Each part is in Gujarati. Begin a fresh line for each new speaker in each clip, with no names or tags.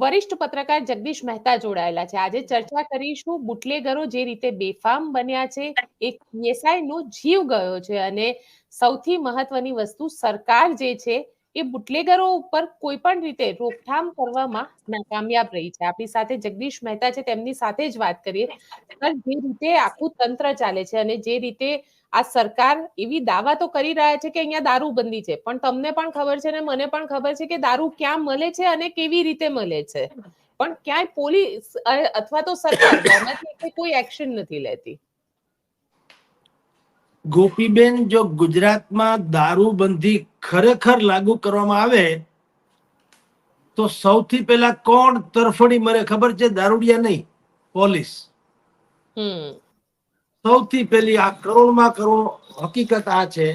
વરિષ્ઠ પત્રકાર જગદીશ મહેતા જોડાયેલા છે. આજે ચર્ચા કરીશું બુટલેગરો જે રીતે બેફામ બન્યા છે, એક પીએસઆઈ નો જીવ ગયો છે અને સૌથી મહત્વની વસ્તુ સરકાર જે છે એ બુટલેગરો ઉપર કોઈ પણ રીતે રોકથામ કરવામાં નાકામયાબ રહી છે. આપણી સાથે જગદીશ મહેતા છે, તેમની સાથે જ વાત કરીએ. જે રીતે આખું તંત્ર ચાલે છે અને જે રીતે આ સરકાર એવી દાવા તો કરી રહ્યા છે કે અહીંયા દારૂબંધી છે, પણ તમને પણ ખબર છે ને મને પણ ખબર છે કે દારૂ ક્યાં મળે છે અને કેવી રીતે મળે છે, પણ ક્યાંય પોલીસ અથવા તો સરકાર બેમાંથી કોઈ એક્શન નથી લેતી.
ગોપીબેન, જો ગુજરાતમાં દારૂબંધી ખરેખર લાગુ કરવામાં આવે તો સૌથી પહેલા કોણ તરફડી મરે ખબર છે? દારૂડિયા નહીં, પોલીસ. સૌથી પહેલી આ કરોડમાં કરોડ હકીકત આ છે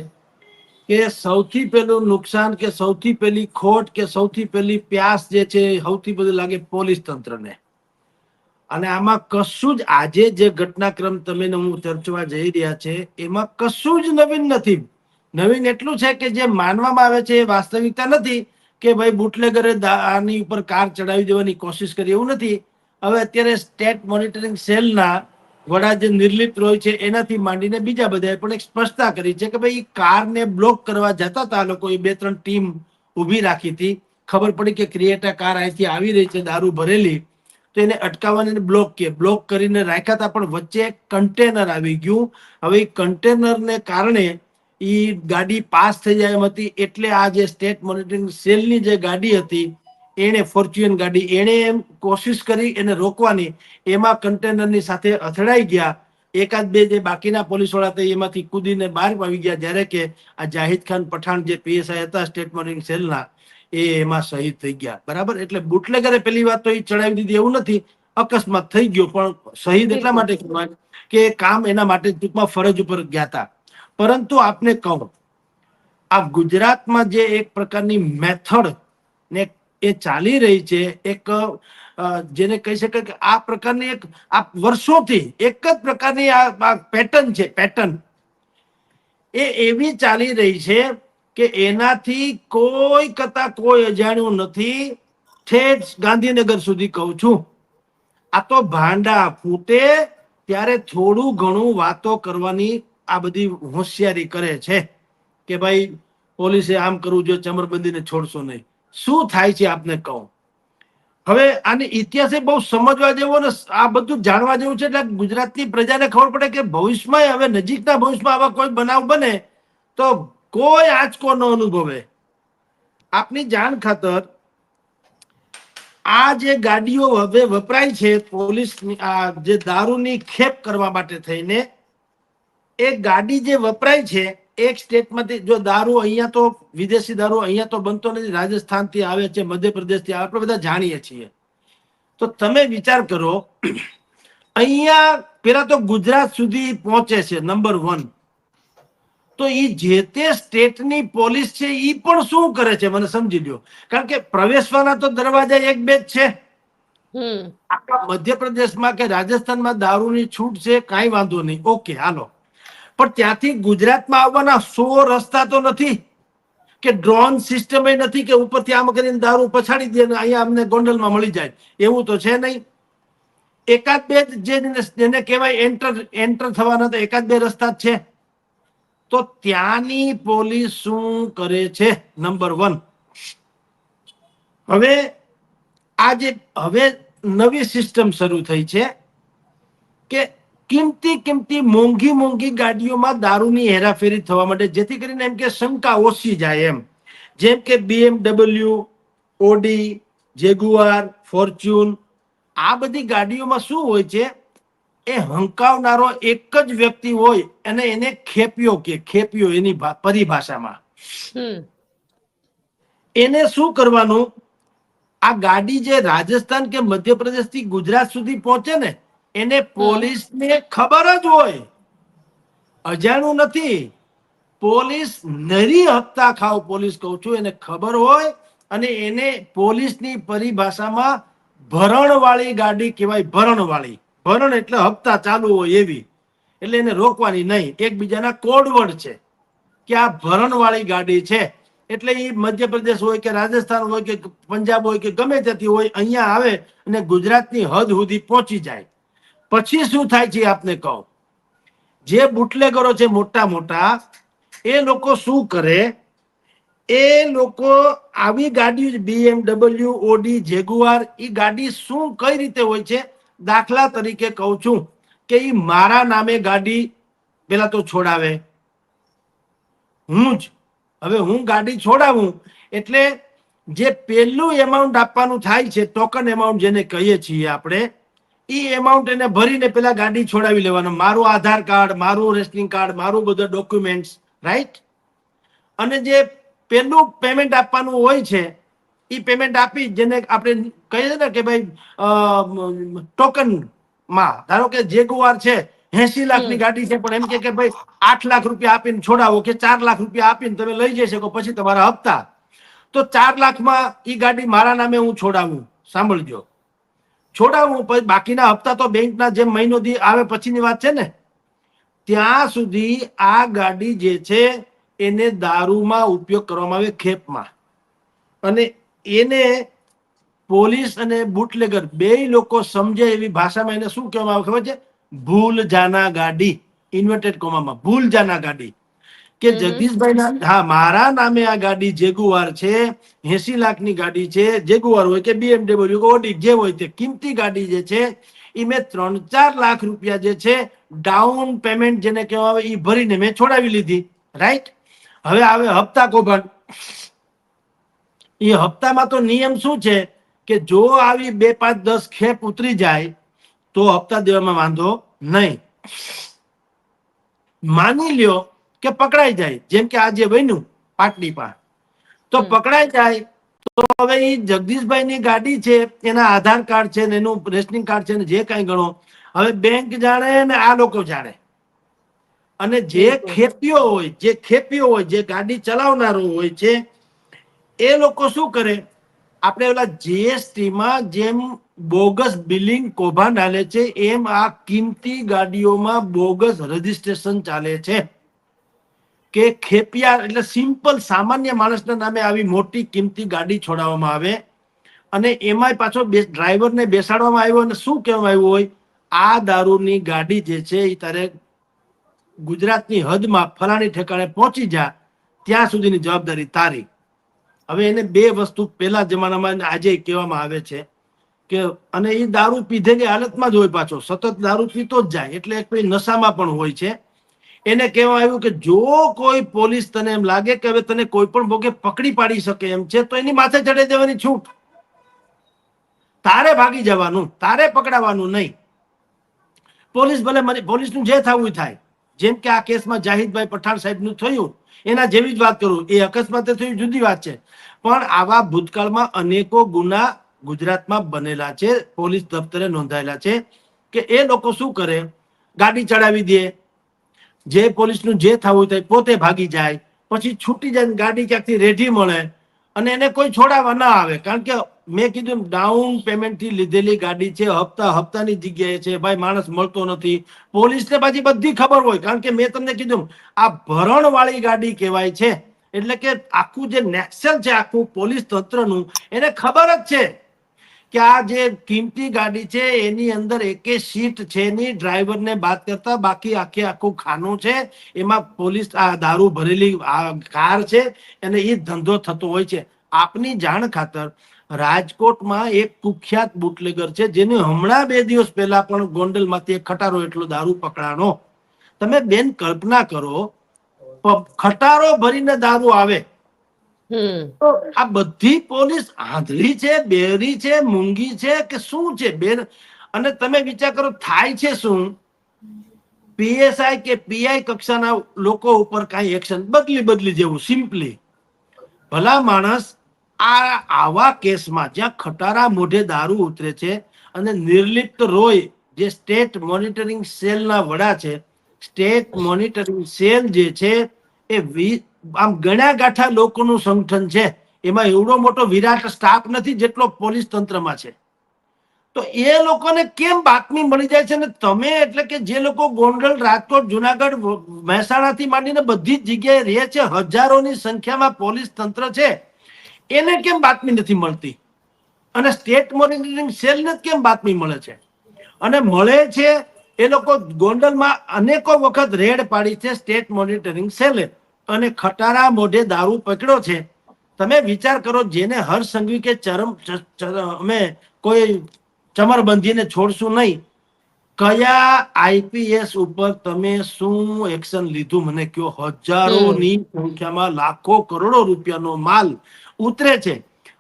કે સૌથી પહેલું નુકસાન કે સૌથી પહેલી ખોટ કે સૌથી પહેલી પ્યાસ જે છે સૌથી બધું લાગે પોલીસ તંત્રને. અને આમાં કશું જ આજે જે ઘટનાક્રમ તમે હું ચર્ચવા જઈ રહ્યા છે એમાં કશું જ નવીન નથી. નવીન એટલું છે કે જે માનવામાં આવે છે એ વાસ્તવિકતા નથી કે ભાઈ બુટલેગરે આની ઉપર કાર ચડાવી દેવાની કોશિશ કરી, એવું નથી. હવે અત્યારે સ્ટેટ મોનિટરિંગ સેલના વડા જે નિર્લિપ્ત રોય છે એનાથી માંડીને બીજા બધાએ પણ એક સ્પષ્ટતા કરી છે કે ભાઈ કારને બ્લોક કરવા જતા હતા લોકો, એ 2-3 ટીમ ઊભી રાખી હતી. ખબર પડી કે ક્રિએટા કાર અહીંથી આવી રહી છે દારૂ ભરેલી, તો એને અટકાવવાને બ્લોક કરીને રાખ્યા હતા, પણ વચ્ચે એક કન્ટેનર આવી ગયું. હવે એ કન્ટેનરને કારણે એ ગાડી પાસ થઈ જાય એમ હતી, એટલે આ જે સ્ટેટ મોનિટરિંગ સેલની જે ગાડી હતી એને ફોર્ચ્યુન ગાડી, એને એમ કોશિશ કરી એને રોકવાની, એમાં કન્ટેનરની સાથે અથડાઈ ગયા. એકાદ બે જે બાકીના પોલીસ વાળા હતા એમાંથી કૂદીને બહાર આવી ગયા, જ્યારે કે આ જાહિદ ખાન પઠાણ જે પીએસઆઈ હતા સ્ટેટ મોનિટરિંગ સેલના, એ એમાં શહીદ થઈ ગયા. બરાબર, એટલે બુટલેગરે પેલી વાત તો એ ચડાવી દીધી એવું નથી, અકસ્માત થઈ ગયો, પણ શહીદ એટલા માટે કહેવાય કે કામ એના માટે ટૂંકમાં ફરજ ઉપર ગયા હતા. પરંતુ આપને કહું, આ ગુજરાતમાં જે એક પ્રકારની મેથડ ને એ ચાલી રહી છે, એક જેને કહી શકાય કે આ પ્રકારની એક આ વર્ષોથી એક જ પ્રકારની આ પેટર્ન છે, પેટર્ન એ એવી ચાલી રહી છે કે એનાથી કોઈ કરતા કોઈ અજાણ્યું નથી. ઠેઠ ગાંધીનગર સુધી કહું છું, આ તો ભાંડા ફૂટે ત્યારે થોડું ઘણું વાતો કરવાની આ બધી હોશિયારી કરે છે કે ભાઈ પોલીસે આમ કરવું જોઈએ, ચમરબંધીને છોડશો નહીં. શું થાય છે આપને કહું. હવે આની ઇતિહાસે બહુ સમજવા જેવો ને આ બધું જાણવા જેવું છે, એટલે ગુજરાતની પ્રજાને ખબર પડે કે ભવિષ્યમાં હવે નજીકના ભવિષ્યમાં આવા કોઈ બનાવ બને તો કોઈ આંચકો ન અનુભવે. આપની જાણ ખાતર આ જે ગાડીઓ હવે વપરાય છે પોલીસની, આ જે દારૂની ખેપ કરવા માટે થઈને, એ ગાડી જે વપરાય છે એક સ્ટેટમાંથી, જો દારૂ અહીંયા તો વિદેશી દારૂ અહીંયા તો બનતો નથી, રાજસ્થાનથી આવે છે, મધ્યપ્રદેશથી આવે, આપણે બધા જાણીએ છીએ. તો તમે વિચાર કરો, અહીંયા પેલા તો ગુજરાત સુધી પહોંચે છે નંબર 1, તો એ જે તે સ્ટેટની પોલીસ છે એ પણ શું કરે છે મને સમજી લ્યો. કારણ કે પ્રવેશવાના તો દરવાજા એક બે જ છે. આપણા મધ્યપ્રદેશમાં કે રાજસ્થાનમાં દારૂની છૂટ છે, કાંઈ વાંધો નહીં, ઓકે હાલો, પણ ત્યાંથી ગુજરાતમાં આવવાના 100 રસ્તા તો નથી, કે ડ્રોન સિસ્ટમ નથી કે ઉપરથી આમ કરીને દારૂ પછાડી દે ને અહીંયા અમને ગોંડલમાં મળી જાય, એવું તો છે નહીં. એકાદ બે જેને કહેવાય એન્ટર થવાના તો એકાદ બે રસ્તા જ છે. તો ત્યાંની પોલીસ શું કરે છે? નંબર 1, હવે નવી સિસ્ટમ શરૂ થઈ છે કે કિંમતી મોંઘી ગાડીઓમાં દારૂની હેરાફેરી થવા માટે, જેથી કરીને એમ કે શંકા ઓછી જાય એમ. જેમ કે BMW, ઓડી, જેગુઆર, ફોર્ચ્યુન, આ બધી ગાડીઓમાં શું હોય છે, એ હંકાવનારો એક જ વ્યક્તિ હોય અને એને ખેપિયો એની પરિભાષામાં. એને શું કરવાનું, આ ગાડી જે રાજસ્થાન કે મધ્યપ્રદેશ થી ગુજરાત સુધી પહોંચે ને, એને પોલીસને ખબર જ હોય, અજાણું નથી. પોલીસ નરી હપ્તા ખાવ પોલીસ કહું છું, એને ખબર હોય અને એને પોલીસની પરિભાષામાં ભરણવાળી ગાડી કહેવાય. ભરણ એટલે હપ્તા ચાલુ હોય એવી, એટલે એને રોકવાની નહીં. એકબીજાના કોડવર્ડ છે કે આ ભરણવાળી ગાડી છે, એટલે એ મધ્યપ્રદેશ હોય કે રાજસ્થાન હોય કે પંજાબ હોય કે ગમે ત્યાંથી હોય, અહીંયા આવે અને ગુજરાતની હદ સુધી પહોંચી જાય. પછી શું થાય છે આપને કહો. જે બુટલેગરો છે મોટા મોટા, એ લોકો શું કરે, એ લોકો આવી ગાડી BMW, ઓડી, જેગુઆર, એ ગાડી શું કઈ રીતે હોય છે. દાખલા તરીકે કહું છું કે એ મારા નામે ગાડી પેલા તો છોડાવે, હું ગાડી છોડાવું એટલે જે પહેલું એમાઉન્ટ આપવાનું થાય છે, ટોકન એમાઉન્ટ જેને કહીએ છીએ આપણે, એ એમાઉન્ટ એને ભરીને પેલા ગાડી છોડાવી લેવાનું. મારું આધાર કાર્ડ, મારું રેશનિંગ કાર્ડ, મારું બધા ડોક્યુમેન્ટ્સ, રાઈટ. અને જે પેલું પેમેન્ટ આપવાનું હોય છે, એ પેમેન્ટ આપી જેને આપણે કહીએ ને કે ભાઈ ટોકન માં, ધારો કે જેગુઆર છે 80 લાખની ગાડી છે, પણ એમ કે ભાઈ 8 લાખ રૂપિયા આપીને છોડાવો કે 4 લાખ રૂપિયા આપીને તમે લઈ જઈ શકો, પછી તમારા હપ્તા. તો 4 લાખમાં એ ગાડી મારા નામે હું છોડાવું, સાંભળજો, છોડાવું, પછી બાકીના હપ્તા તો બેંકના જેમ મહિનો દી આવે પછીની વાત છે ને. ત્યાં સુધી આ ગાડી જે છે એને દારૂમાં ઉપયોગ કરવામાં આવે, ખેપમાં. અને એને પોલીસ અને બુટલેગર બે લોકો સમજે એવી ભાષામાં એને શું કહેવામાં આવે ખબર છે? ભૂલ જાના ગાડી, ઇન્વર્ટેડ કોમામાં, ભૂલ જાના ગાડી. કે જગદીશભાઈ મારા નામે આ ગાડી જેગુઆર છે, 80 લાખની ગાડી છે, જેગુઆર હોય કે BMW, ઓડી, જે હોય તે કિંમતી ગાડી જે છે, એ મેં 3-4 લાખ રૂપિયા જે છે ડાઉન પેમેન્ટ જેને કહેવામાં આવે એ ભરીને મેં છોડાવી લીધી, રાઈટ. હવે આવે હપ્તા કૌભાંડ. એ હપ્તામાં તો નિયમ શું છે કે જો આવી 2, 5, 10 ખેપ ઉતરી જાય તો હપ્તા દેવામાં વાંધો નહીં. માની લ્યો કે પકડાઈ જાય, જેમ કે આજે બન્યું પાટડી પાસે, તો પકડાઈ જાય તો હવે એ જગદીશભાઈ ની ગાડી છે, એના આધાર કાર્ડ છે ને એનું રેશનિંગ કાર્ડ છે ને જે કઈ ગણો, હવે બેંક જાણે ને આ લોકો જાણે. અને જે ખેપીઓ હોય, જે ગાડી ચલાવનારો હોય છે, એ લોકો શું કરે, આપણે ઓલા GST માં જેમ બોગસ બિલિંગ કૌભાંડ ચાલે છે, એમ આ કિંમતી ગાડીઓમાં બોગસ રજીસ્ટ્રેશન ચાલે છે. કે ખેપિયા એટલે સિમ્પલ સામાન્ય માણસના નામે આવી મોટી કિંમતી ગાડી છોડાવવામાં આવે, અને એમાંય પાછો ડ્રાઈવરને બેસાડવામાં આવ્યો, અને શું કહેવામાં આવ્યું હોય, આ દારૂની ગાડી જે છે એ તારે ગુજરાતની હદમાં ફલાણી ઠેકાણે પહોંચી જા, ત્યાં સુધીની જવાબદારી તારી. હવે એને બે વસ્તુ પેલા જમાનામાં આજે કહેવામાં આવે છે કે, અને એ દારૂ પીધેલી હાલતમાં જ હોય, પાછો સતત દારૂ પીતો જ જાય, એટલે એક નશામાં પણ હોય છે. એને કહેવામાં આવ્યું કે જો કોઈ પોલીસ તને એમ લાગે કે હવે તને કોઈ પણ ભોગે પકડી પાડી શકે એમ છે, તો એની માથે ચડે દેવાની છૂટ, તારે ભાગી જવાનું, તારે પકડાવાનું નહીં. પોલીસ ભલે પોલીસનું જે થવું થાય, જેમ કે આ કેસમાં જાહિદભાઈ પઠાણ સાહેબનું થયું એના જેવી જ વાત કરું. એ અકસ્માતે થયું જુદી વાત છે, પણ આવા ભૂતકાળમાં અનેકો ગુના ગુજરાતમાં બનેલા છે, પોલીસ દફતરે નોંધાયેલા છે, કે એ લોકો શું કરે, ગાડી ચડાવી દે, જે પોલીસનું જે થવું થાય પોતે ભાગી જાય, પછી છૂટી જાય, ગાડી ક્યાંકથી રેઢી મળે અને એને કોઈ છોડાવવા ના આવે. કારણ કે મેં કીધું ડાઉન પેમેન્ટ થી લીધેલી ગાડી છે, હપ્તાની જગ્યાએ છે, ભાઈ માણસ મળતો નથી. પોલીસને પાછી બધી ખબર હોય, કારણ કે મેં તમને કીધું આ ભરણ વાળી ગાડી કહેવાય છે. એટલે કે આખું જે નેક્સલ છે આખું પોલીસ તંત્રનું, એને ખબર જ છે કે આ જે કિંમતી ગાડી છે એની અંદર એકે સીટ છે નહીં, ડ્રાઈવરને બાદ કરતા બાકી આખું ખાનું છે, એમાં પોલીસ આ દારૂ ભરેલી કાર છે, અને એ ધંધો થતો હોય છે. આપની જાણ ખાતર રાજકોટમાં એક કુખ્યાત બુટલેગર છે, જેને હમણાં 2 દિવસ પહેલા પણ ગોંડલમાંથી એક ખટારો એટલો દારૂ પકડાનો. તમે બેન કલ્પના કરો, ખટારો ભરીને દારૂ આવે, તો આ બધી પોલીસ આંધળી છે, બેરી છે, મૂંગી છે કે શું છે બેન? અને તમે વિચાર કરો થાય છે શું? PSI કે PI કક્ષાના લોકો ઉપર કઈ એક્શન બદલી જેવું, સિમ્પલી ભલા માણસ આવા કેસમાં જ્યાં ખટારા મોઢે દારૂ ઉતરે છે, અને નિર્લિપ્ત રોય જે સ્ટેટ મોનિટરિંગ સેલના વડા છે, સ્ટેટ મોનિટરિંગ સેલ જે છે એ આમ ગણ્યા ગાંઠા લોકોનું સંગઠન છે, એમાં એવડો મોટો વિરાટ સ્ટાફ નથી જેટલો પોલીસ તંત્રમાં છે. તો એ લોકોને કેમ બાતમી મળી જાય છે? ને તમે એટલે કે જે લોકો ગોંડલ, રાજકોટ, જુનાગઢ, મહેસાણાથી માંડીને બધી જ જગ્યાએ રહે છે, હજારોની સંખ્યામાં પોલીસ તંત્ર છે, એને કેમ બાતમી નથી મળતી? અને સ્ટેટ મોનિટરિંગ સેલને કેમ બાતમી મળે છે? અને મળે છે એ લોકો ગોંડલમાં અનેકો વખત રેડ પાડી છે સ્ટેટ મોનિટરિંગ સેલે, અને ખટારા મોઢે દારૂ પકડ્યો છે. તમે વિચાર કરો, જેને હર સંઘવી કે અમે કોઈ ચમરબંધીને છોડશું નહીં, કયા આઈપીએસ ઉપર તમે શું એક્શન લીધું મને કયો? હજારોની સંખ્યામાં લાખો કરોડો રૂપિયાનો માલ ઉતરે છે,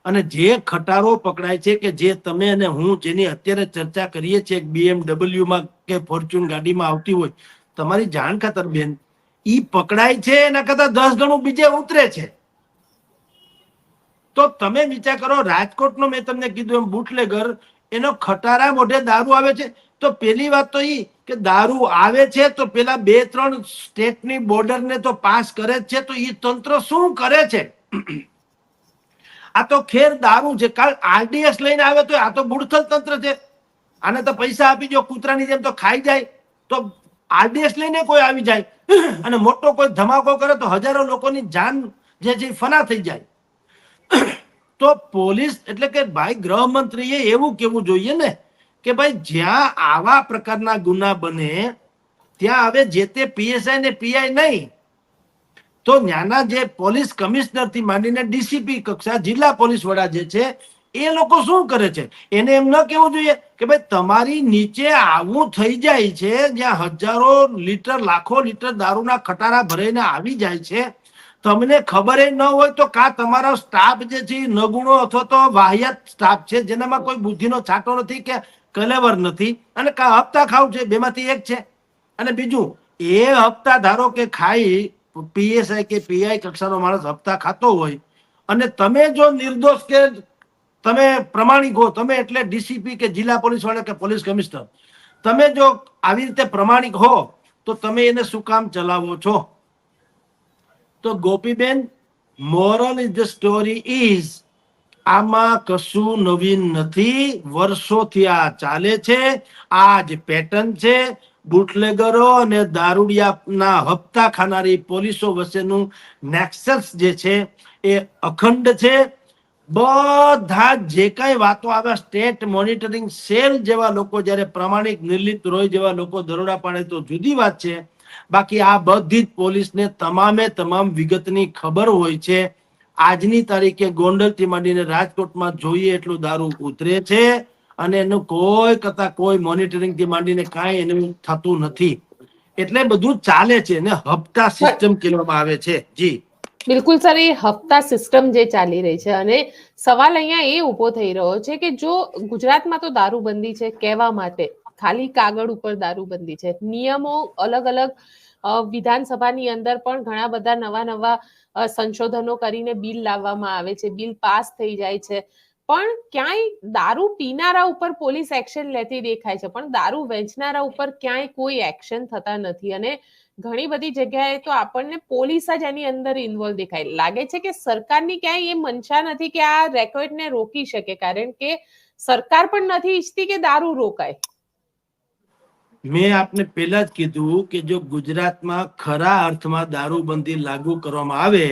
અને જે ખટારો પકડાય છે, કે જે તમે અને હું જેની અત્યારે ચર્ચા કરીએ છીએ, BMW માં કે ફોર્ચ્યુન ગાડીમાં આવતી હોય, તમારી જાણ ખાતર બેન, ઈ પકડાય છે એના કરતા 10 ગણું બીજે ઉતરે છે. તો તમે વિચાર કરો, રાજકોટનો મેં તમને કીધું એમ બુટલેગર, એનો ખટારા મોઢે દારૂ આવે છે. તો પેલી વાત તો ઈ કે દારૂ આવે છે તો પેલા 2-3 સ્ટેટની બોર્ડરને તો પાસ કરે જ છે, તો ઈ તંત્ર શું કરે છે? આ તો ખેર દારૂ છે. કાલ આરડીએસ લઈને આવે તો આ તો બુડથલ તંત્ર છે. આને તો પૈસા આપી દો, કૂતરાની જેમ તો ખાઈ જાય. તો આરડીએસ લઈને કોઈ આવી જાય અને મોટો કોઈ ધમાકો કરે તો હજારો લોકોની જાન જે છે ફના થઈ જાય. તો પોલીસ એટલે કે ભાઈ ગૃહમંત્રીએ એવું કેવું જોઈએ ને કે ભાઈ જ્યાં આવા પ્રકારના ગુના બને ત્યાં હવે જે તે પીએસઆઈ ને પીઆઈ નહીં, તો ત્યાંના જે પોલીસ કમિશનર થી માંડીને ડીસીપી કક્ષા, જિલ્લા પોલીસ વડા જે છે, એ લોકો શું કરે છે? એને એમ ન કેવું જોઈએ કે ભાઈ તમારી નીચે આવું થઈ જાય છે, જ્યાં હજારો લીટર, લાખો લીટર દારૂના ખટારા ભરાઈને આવી જાય છે, તમને ખબર ન હોય તો કા તમારો સ્ટાફ જે છે નગુણો અથવા તો વાહિયાત સ્ટાફ છે, જેનામાં કોઈ બુદ્ધિનો છાંટો નથી કે કલેવર નથી, અને કા હપ્તા ખાવ છે, બેમાંથી એક છે. અને બીજું, એ હપ્તા ધારો કે ખાઈ પીએસઆઈ કે પીઆઈ કક્ષાનો માણસ હપ્તા ખાતો હોય, અને તમે જો નિર્દોષ કે તમે પ્રમાણિક હો, તમે એટલે ડીસીપી કે જિલ્લા પોલીસ વડા કે પોલીસ કમિશનર, તમે જો આવી રીતે પ્રમાણિક હો તો તમે એને શું કામ ચલાવો છો? તો Gopiben, moral is the story is, આમાં કશું નવીન નથી. વર્ષોથી આ ચાલે છે, આ જ પેટર્ન છે. બુટલેગરો અને દારૂડિયાના હપ્તા ખાનારી પોલીસો વચ્ચેનું નેક્સસ જે છે એ અખંડ છે. બધા જે કઈ વાતો આવે, સ્ટેટ મોનિટરિંગ સેલ જેવા લોકો જયારે પ્રમાણિક નિર્લિપ્ત રોય જેવા લોકો દરોડા પાડે તો જુદી વાત છે, બાકી આ બધી જ પોલીસને તમામે તમામ વિગતની ખબર હોય છે. આજની તારીખે ગોંડલથી માંડીને રાજકોટમાં જોઈએ એટલું દારૂ ઉતરે છે, અને એનું કોઈ કરતા કોઈ મોનિટરિંગ થી માંડીને કાંઈ એનું થતું નથી. એટલે બધું ચાલે છે ને હપ્તા સિસ્ટમ કહેવામાં આવે છે. જી
બિલકુલ સર, એ હપ્તા સિસ્ટમ જે ચાલી રહી છે, અને સવાલ અહીંયા એ ઉભો થઈ રહ્યો છે કે જો ગુજરાતમાં તો દારૂબંધી છે કહેવા માટે, ખાલી કાગળ ઉપર દારૂબંધી છે, નિયમો અલગ અલગ, વિધાનસભાની અંદર પણ ઘણા બધા નવા નવા સંશોધનો કરીને બિલ લાવવામાં આવે છે, બિલ પાસ થઈ જાય છે, પણ ક્યાંય દારૂ પીનારા ઉપર પોલીસ એક્શન લેતી દેખાય છે, પણ દારૂ વેચનારા ઉપર ક્યાંય કોઈ એક્શન થતા નથી. અને ઘણી બધી જગ્યાએ તો આપણને પોલીસ જ એની અંદર ઇન્વોલ્વ દેખાય. લાગે છે કે સરકારની ક્યાંય એ મનસા નથી કે આ રેકોર્ડને રોકી શકે, કારણ કે સરકાર પણ નથી ઈચ્છતી કે દારૂ રોકાય.
મેં આપને પહેલા જ કીધું કે જો ગુજરાતમાં ખરા અર્થમાં દારૂબંધી લાગુ કરવામાં આવે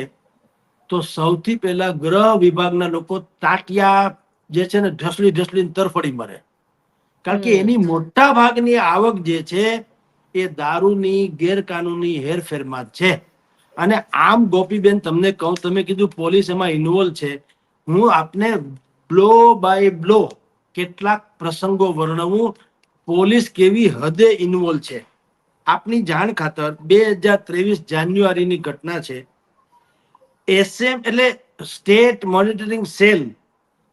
તો સૌથી પહેલા ગૃહ વિભાગના લોકો તાટિયા જે છે ને ઢસડીને તરફડી મરે. કારણ કે એની મોટા ભાગની આવક જે છે એ દારૂની ગેરકાનૂની હેરફેરમાં છે. અને આમ ગોપીબેન તમને કહું, તમે કીધું પોલીસ એમાં ઇન્વોલ્વ છે, હું આપને બ્લો બાય બ્લો કેટલાક પ્રસંગો વર્ણવું, પોલીસ કેવી હદે ઇન્વોલ્વ છે. આપની જાણ ખાતર 2023 જાન્યુઆરીની ઘટના છે. એસએમ એટલે સ્ટેટ મોનિટરિંગ સેલ,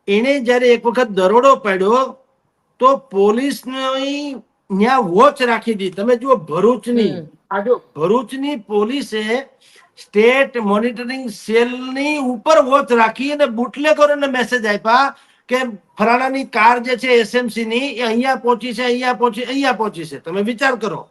એને જયારે એક વખત દરોડો પાડ્યો તો પોલીસની ત્યાં વોચ રાખી હતી. તમે જુઓ ભરૂચની, આ જો ભરૂચની પોલીસે સ્ટેટ મોનિટરિંગ સેલની ઉપર વોચ રાખી અને બુટલેગરોને મેસેજ આપ્યા કે ફલાણાની કાર જે છે એસએમસી ની એ અહીંયા પહોંચી છે, અહીંયા પહોંચી છે. તમે વિચાર કરો,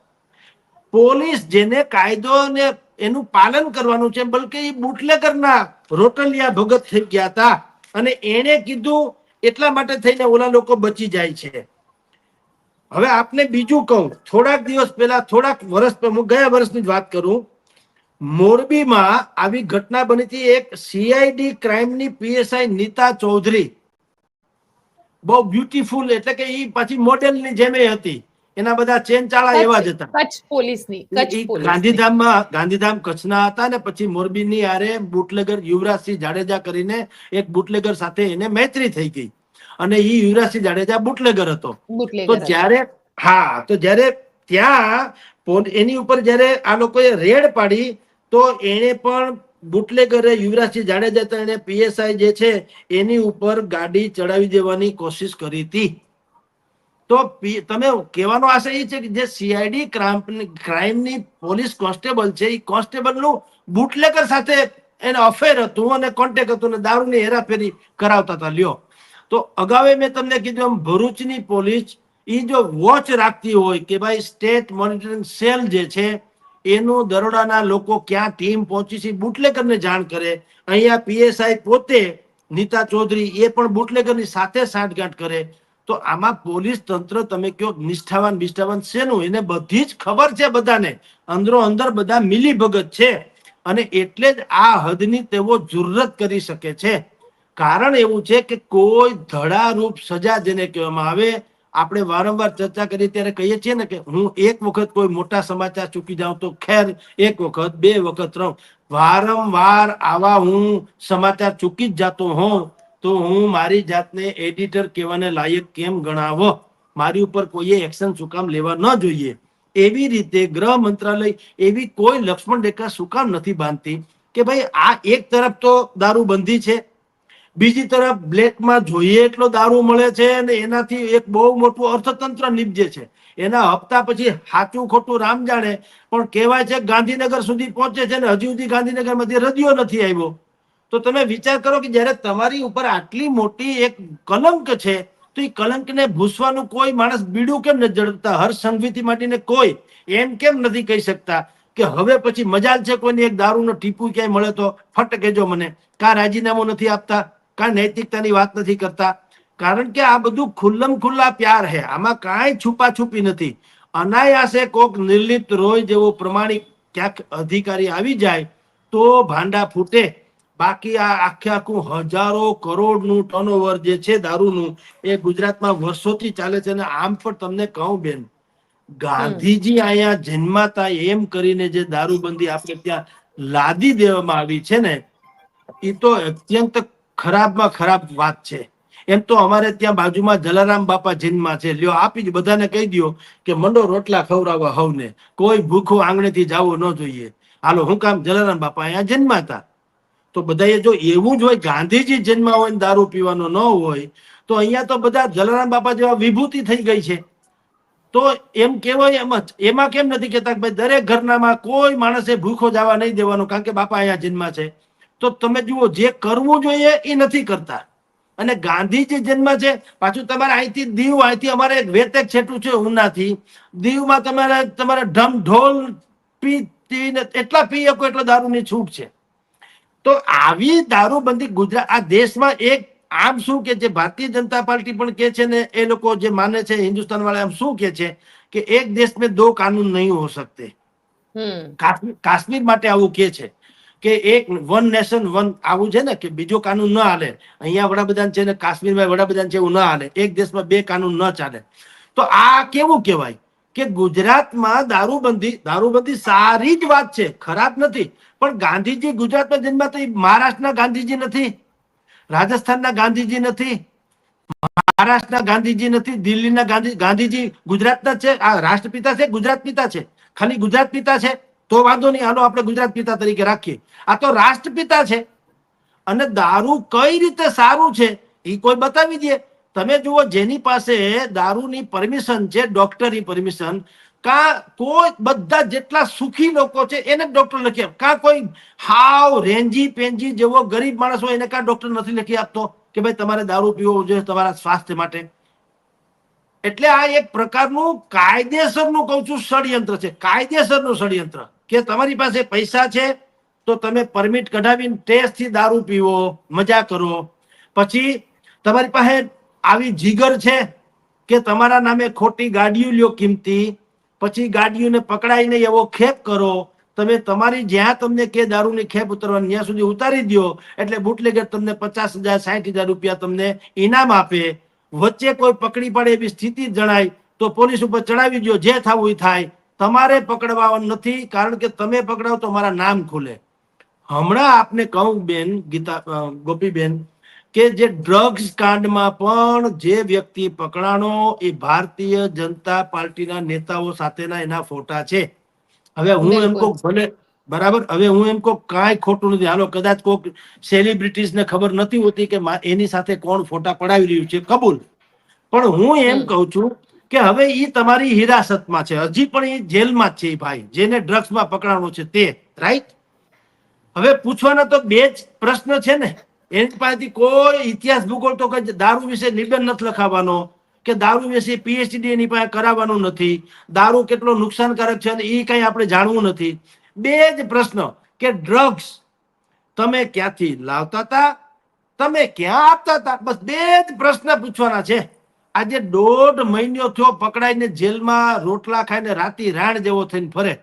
પોલીસ જેને કાયદો ને એનું પાલન કરવાનું છે, બલકે એ બુટલેગરના રોટલિયા ભગત થઈ ગયા હતા. અને એને કીધું એટલા માટે થઈને ઓલા લોકો બચી જાય છે. હવે આપને બીજું કહું, થોડાક દિવસ પહેલા, થોડાક વર્ષ, હું ગયા વર્ષની જ વાત કરું, મોરબીમાં આવી ઘટના બની હતી. એક સીઆઈડી ક્રાઇમની પીએસઆઈ નીતા ચૌધરી, બહુ બ્યુટીફુલ, એટલે કે એ પાછી મોડેલની જેમ હતી, એના બધા ચેન ચાળા એવા જ હતા.
કચ્છ પોલીસની
ગાંધીધામ કચ્છના હતા ને પછી મોરબીની આરે બુટલેગર યુવરાજસિંહ જાડેજા કરીને એક બુટલેગર સાથે એને મૈત્રી થઈ ગઈ અને એ યુવરાજસિંહ જાડેજા બુટલેગર હતો. તો જ્યારે ત્યાં એની ઉપર જ્યારે આ લોકોએ રેડ પાડી તો એને પણ બુટલેગરે યુવરાજસિંહ જાડેજા એને પીએસઆઈ જે છે એની ઉપર ગાડી ચડાવી દેવાની કોશિશ કરી હતી. તો તમે કહેવાનો આશય એ છે કે જે સીઆઈડી ક્રાઇમની પોલીસ કોન્સ્ટેબલ છે એ કોન્સ્ટેબલનું બુટલેગર સાથે એને અફેર હતું અને કોન્ટેક્ટ હતું અને દારૂની હેરાફેરી કરાવતા હતા. લ્યો, તો અગાઉ મેં તમને કીધું એમ ભરૂચની પોલીસ એ જો વોચ રાખતી હોય કે ભાઈ સ્ટેટ મોનિટરિંગ સેલ જે છે એનું દરોડાના લોકો ક્યાં ટીમ પહોંચી છે બુટલેગરને જાણ કરે. અહીંયા પીએસઆઈ પોતે નીતા ચૌધરી એ પણ બુટલેગરની સાથે સાંઠગાંઠ કરે. તો આમાં પોલીસ તંત્ર તમે કયો નિષ્ઠાવાન બિષ્ઠાવાન શેનું, એને બધી જ ખબર છે, બધાને અંદરો અંદર બધા મિલી ભગત છે અને એટલે જ આ હદની તેઓ જુર્રત કરી શકે છે. કારણ એવું છે કે કોઈ ધડારૂપ સજા જેને કહેવામાં આવે, આપણે વારંવાર ચર્ચા કરી ત્યારે કહીએ છીએ ને કે હું એક વખત કોઈ મોટા સમાચાર ચૂકી જાઉં તો ખેર, એક વખત, બે વખત, ત્રણ, વારંવાર આવા હું સમાચાર ચૂકી જ જાતો હોઉં તો હું મારી જાતને એડિટર કહેવાને લાયક કેમ ગણાવો? મારી ઉપર કોઈએ એક્શન શું કામ લેવા ન જોઈએ? એવી રીતે ગૃહ મંત્રાલય એવી કોઈ લક્ષ્મણ રેખા શું કામ નથી બાંધતી કે ભાઈ આ એક તરફ તો દારૂબંધી છે, બીજી તરફ બ્લેકમાં જોઈએ એટલો દારૂ મળે છે અને એનાથી એક બહુ મોટું અર્થતંત્ર નીપજે છે. એના હપ્તા પછી સાચું ખોટું રામ જાણે, પણ કહેવાય છે ગાંધીનગર સુધી પહોંચે છે ને હજી સુધી ગાંધીનગરમાંથી રદિયો નથી આવ્યો. તો તમે વિચાર કરો કે જયારે તમારી ઉપર આટલી મોટી એક કલંક છે તો એ કલંકને ભૂસવાનું કોઈ માણસ બીડું કેમ નથી ઝડપતા? હર્ષ સંઘવીથી માંડીને કોઈ એમ કેમ નથી કહી શકતા કે હવે પછી મજાલ છે કોઈને એક દારૂનો ટીપું ક્યાંય મળે તો ફટ કહેજો મને? કા રાજીનામું નથી આપતા, કા નૈતિકતાની વાત નથી કરતા? કારણ કે આ બધું ખુલ્લમ ખુલ્લા પ્યાર હે, આમાં કાંઈ છુપા છુપી નથી. અનાયાસે કોક નિર્લિપ્ત રોય જેવો પ્રમાણિક ક્યાંક અધિકારી આવી જાય તો ભાંડા ફૂટે. બાકી આ આખું હજારો કરોડનું ટર્નઓવર જે છે દારૂનું એ ગુજરાતમાં વર્ષોથી ચાલે છે. અને આમ પણ તમને કહું બેન, ગાંધીજી અહીંયા જન્માતા એમ કરીને જે દારૂબંધી આપણે ત્યાં લાદી દેવામાં આવી છે ને એ તો અત્યંત ખરાબમાં ખરાબ વાત છે. એમ તો અમારે ત્યાં બાજુમાં જલારામ બાપા જન્મા છે, લ્યો આપી જ બધાને કહી દો કે મંડો રોટલા ખવડાવવા હવને, કોઈ ભૂખું આંગણેથી જવું ન જોઈએ. હાલો, હું કામ? જલારામ બાપા અહીંયા જન્માતા. તો બધા જો એવું જ હોય, ગાંધીજી જન્મ હોય ને દારૂ પીવાનો ન હોય તો અહીંયા તો બધા જલારામ બાપા જેવા વિભૂતિ થઈ ગઈ છે. તો એમ કેવાય એમ જ, એમાં કેમ નથી કેતા કે ભાઈ દરેક ઘરનામાં કોઈ માણસે ભૂખો જવા નહીં દેવાનો કારણ કે બાપા અહીંયા જન્મ છે? તો તમે જુઓ, જે કરવું જોઈએ એ નથી કરતા. અને ગાંધીજી જન્મ છે, પાછું તમારે અહીંથી દીવ, અહીંથી અમારે વેતેક છેટું છે ઉનાથી, દીવમાં તમારે ઢમ ઢોલ પીને એટલા પી શકો એટલો દારૂની છૂટ છે. તો આવી દારૂબંધી ગુજરાત આ દેશમાં એક આમ શું કે છે, ભારતીય જનતા પાર્ટી પણ કે છે ને એ લોકો જે માને છે હિન્દુસ્તાન વાળા આમ શું કે છે કે એક દેશ में दो कानून नहीं हो सकते. કાશ્મીર માટે આવું કે છે કે એક વન નેશન વન આવું છે ને કે બીજો કાનૂન ન હાલે. અહીંયા વડાપ્રધાન છે ને કાશ્મીરમાં વડાપ્રધાન છે એવું ન હાલે. એક દેશમાં બે કાનૂન ન ચાલે. તો આ કેવું કહેવાય કે ગુજરાતમાં દારૂબંધી સારી જ વાત છે, ખરાબ નથી. પણ ગાંધીજી ગુજરાતમાં જન્મ તો મહારાષ્ટ્રના ગાંધીજી નથી, રાજસ્થાનના ગાંધીજી નથી, મહારાષ્ટ્રના ગાંધીજી નથી, દિલ્હીના ગાંધીજી ગુજરાતના છે. આ રાષ્ટ્રપિતા છે, ગુજરાત પિતા છે. ખાલી ગુજરાત પિતા છે તો વાંધો નહીં, હાલો આપણે ગુજરાત પિતા તરીકે રાખીએ. આ તો રાષ્ટ્રપિતા છે. અને દારૂ કઈ રીતે સારું છે એ કોઈ બતાવી દે. તમે જુઓ, જેની પાસે દારૂની પરમિશન છે, ડોક્ટરની પરમિશન, કા કોઈ બધા જેટલા સુખી લોકો છે એને ડોક્ટર લખી આપે, કા કોઈ હાવ રેંજી પેંજી જેવો ગરીબ માણસ હોય એને કા ડોક્ટર નથી લખી આપતો કે ભાઈ તમારે દારૂ પીવો જોઈએ તમારા સ્વાસ્થ્ય માટે. એટલે આ એક પ્રકારનું કાયદેસરનું કહું છું ષડયંત્ર છે, કાયદેસરનું ષડયંત્ર કે તમારી પાસે પૈસા છે તો તમે પરમિટ કઢાવીને ટેસ્ટથી દારૂ પીવો, મજા કરો. પછી તમારી પાસે આવી જીગર છે કે તમારા નામે ખોટી ગાડીઓ લ્યો કિંમતી, પછી ગાડીઓને પકડાઈને એવો ખેપ કરો, તમે તમારી જ્યાં તમને કે દારૂની ખેપ ઉતરવાની ત્યાં સુધી ઉતારી દો, એટલે બુટલેગર તમને 50,000 60,000 રૂપિયા તમને ઇનામ આપે. વચ્ચે કોઈ પકડી પડે એવી સ્થિતિ જણાય તો પોલીસ ઉપર ચડાવી દો, જે થવું એ થાય, તમારે પકડવાનું નથી, કારણ કે તમે પકડાવ તો મારા નામ ખુલે. હમણાં આપને કહું બેન ગોપીબેન, કે જે ડ્રગ્સ કાંડમાં પણ જે વ્યક્તિ પકડાણો એ ભારતીય જનતા પાર્ટીના નેતાઓ સાથેના એના ફોટા છે. હવે હું એમ કહું ભલે બરાબર, હવે હું એમ કહું કાંઈ ખોટું નથી, હાલો કદાચ કોઈક સેલિબ્રિટીઝને ખબર નથી હોતી કે એની સાથે કોણ ફોટા પડાવી રહ્યું છે, કબૂલ, પણ હું એમ કહું છું કે હવે એ તમારી હિરાસતમાં છે, હજી પણ એ જેલમાં જ છે ભાઈ, જેને ડ્રગ્સમાં પકડાણો છે તે, રાઈટ? હવે પૂછવાના તો બે જ પ્રશ્ન છે ને, એની પાસેથી કોઈ ઇતિહાસ ભૂગોળ તો કઈ દારૂ વિશે નિબંધ નથી લખાવાનો, કે દારૂ વિશે પીએચડી એની પાસે કરાવવાનું નથી, દારૂ કેટલો નુકસાનકારક છે એ કઈ આપણે જાણવું નથી. બે જ પ્રશ્ન કે ડ્રગ્સ તમે ક્યાંથી લાવતા હતા, તમે ક્યાં આપતા હતા, બસ બે જ પ્રશ્ન પૂછવાના છે. આજે 1.5 મહિનો થયો પકડાઈને જેલમાં રોટલા ખાઈને રાતી રાણ જેવો થઈને ફરે,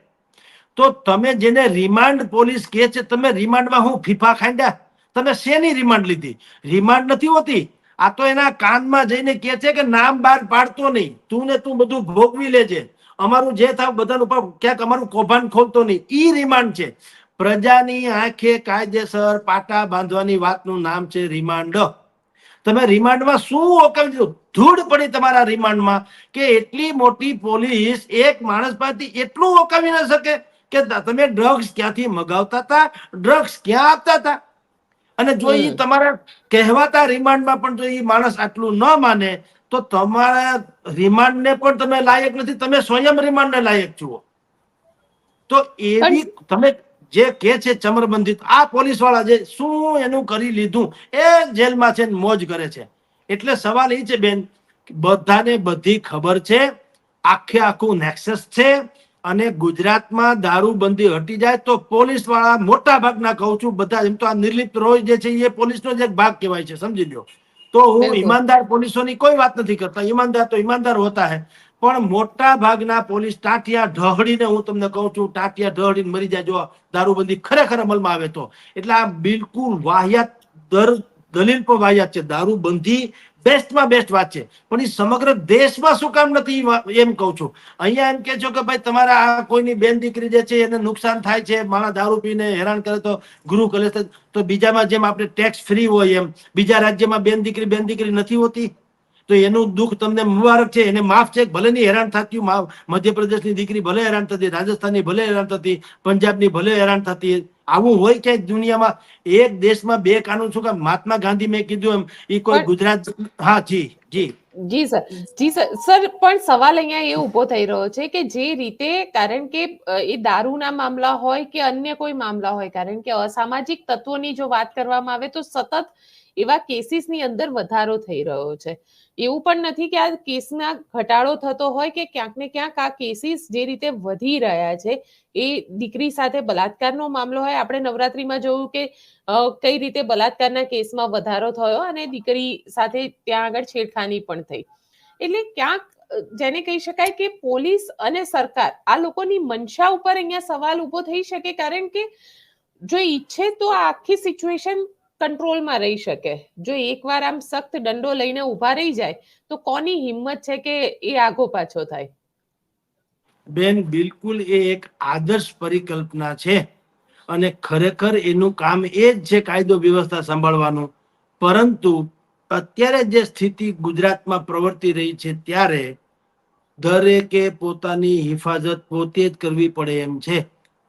તો તમે જેને રિમાન્ડ પોલીસ કહે છે, તમે રિમાન્ડમાં હું ફીફા ખાંડ્યા? તમે શેની રિમાન્ડ લીધી? રિમાન્ડ નથી હોતી, આ તો એના કાનમાં જઈને કહે છે કે નામ બહાર પાડતો નહીં, તું ને તું બધું ભોગવી લેજે, અમારું જે થાય બધાનું ક્યાંક અમારું કૌભાંડ ખોલતો નહીં, ઈ રિમાન્ડ છે. પ્રજાની આંખે કાયદેસર પાટા બાંધવાની વાતનું નામ છે રિમાન્ડ. તમે રિમાન્ડમાં શું ઓકાવી દીધું? ધૂળ પડી તમારા રિમાન્ડમાં કે એટલી મોટી પોલીસ એક માણસ પાસેથી એટલું ઓકાવી ન શકે કે તમે ડ્રગ્સ ક્યાંથી મગાવતા હતા, ડ્રગ્સ ક્યાં આપતા હતા. અને જો એ તમારા કહેવાતા રિમાન્ડમાં પણ જો એ માણસ આટલું ન માને તો તમારા રિમાન્ડને પણ તમે લાયક નથી, તમે સ્વયં રિમાન્ડને લાયક છો. તો એવી તમે જે કે છે ચમરબંધી, આ પોલીસ વાળા જે શું એનું કરી લીધું, એ જેલમાં છે મોજ કરે છે. એટલે સવાલ એ છે બેન, બધાને બધી ખબર છે, આખે આખું નેક્સસ છે, અને ગુજરાતમાં દારૂબંધી હટી જાય તો પોલીસ વાળા મોટા ભાગના કહું છું બધા, એમ તો આ નિર્લિપ્ત રોય જે છે એ પોલીસનો જ એક ભાગ કહેવાય છે, સમજી લો. તો હું ઈમાનદાર પોલીસોની કોઈ વાત નથી કરતા, ઈમાનદાર તો ઈમાનદાર હોતા હે, પણ મોટા ભાગના પોલીસ ટાટિયા ઢહડીને, હું તમને કહું છું ટાટિયા ઢહડીને મરી જાય જો દારૂબંધી ખરેખર અમલમાં આવે તો. એટલે આ બિલકુલ વાહિયાત દલીલ પર વાહિયાત છે. દારૂબંધી બેસ્ટમાં બેસ્ટ વાત છે, પણ એ સમગ્ર દેશમાં શું કામ નથી એમ કહું છું. અહીંયા એમ કે છો કે ભાઈ તમારા આ કોઈની બેન દીકરી જે છે એને નુકસાન થાય છે, માણસ દારૂ પીને હેરાન કરે તો ગૃહ કલેશ, તો બીજામાં જેમ આપણે ટેક્સ ફ્રી હોય એમ બીજા રાજ્યમાં બેન દીકરી નથી હોતી, તો એનું દુઃખ તમને મુબારક છે, એને માફ છે. ભલે ની હેરાન થતી, મધ્યપ્રદેશની દીકરી ભલે હેરાન થતી, રાજસ્થાનની ભલે હેરાન થતી, પંજાબની ભલે હેરાન થતી, આવું હોય ક્યાંય દુનિયામાં? એક દેશમાં બે કાનૂન. શું કામ? મહાત્મા ગાંધી મેં કીધું એમ એ કોઈ ગુજરાત. હા જી જી
જી સર, જી સર. સર પણ સવાલ અહીંયા એ ઉભો થઈ રહ્યો છે કે જે રીતે, કારણ કે એ દારૂના મામલા હોય કે અન્ય કોઈ મામલા હોય, કારણ કે અસામાજિક તત્વોની જો વાત કરવામાં આવે તો સતત એવા કેસીસની અંદર વધારો થઈ રહ્યો છે. એવું પણ નથી કે આ કેસમાં ઘટાડો થતો હોય, કે ક્યાંક ને ક્યાંક આ કેસીસ જે રીતે વધી રહ્યા છે, એ દીકરી સાથે બલાત્કારનો મામલો હોય, આપણે નવરાત્રીમાં જોયું કે કઈ રીતે બલાત્કારના કેસમાં વધારો થયો અને દીકરી સાથે ત્યાં આગળ છેડખાની પણ થઈ. એટલે ક્યાંક જેને કહી શકાય કે પોલીસ અને સરકાર, આ લોકોની મનસા ઉપર અહીંયા સવાલ ઉભો થઈ શકે, કારણ કે જો ઈચ્છે તો આ આખી સિચ્યુએશન કંટ્રોલમાં રહી શકે. જો એકવાર આમ સખ્ત દંડો લઈને ઉભા રહી જાય તો કોની હિંમત છે કે એ આગો પાછો થાય?
બેન બિલકુલ એ એક આદર્શ પરિકલ્પના છે, અને ખરેખર એનું કામ એ જ છે કાયદો વ્યવસ્થા સંભાળવાનું. પરંતુ અત્યારે જે સ્થિતિ ગુજરાતમાં પ્રવર્તી રહી છે ત્યારે દરેકે પોતાની હિફાજત પોતે જ કરવી પડે એમ છે.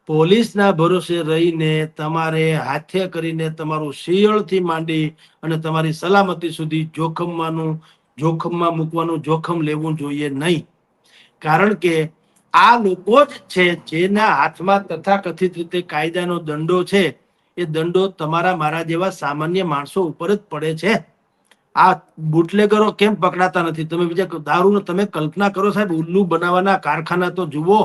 પોલીસના ભરોસે રહીને તમારે હાથે કરીને તમારું શિયળથી માંડી અને તમારી સલામતી સુધી જોખમમાં મૂકવાનું જોખમ લેવું જોઈએ નહીં. કારણ કે આ લોકો જ છે જેના હાથમાં તથાકથિત રીતે કાયદાનો દંડો છે, એ દંડો તમારા મારા જેવા સામાન્ય માણસો ઉપર જ પડે છે. આ બુટલેગરો કેમ પકડાતા નથી? તમે બીજા દારૂનો તમે કલ્પના કરો સાહેબ, ઉલ્લુ બનાવવાના કારખાના તો જુઓ.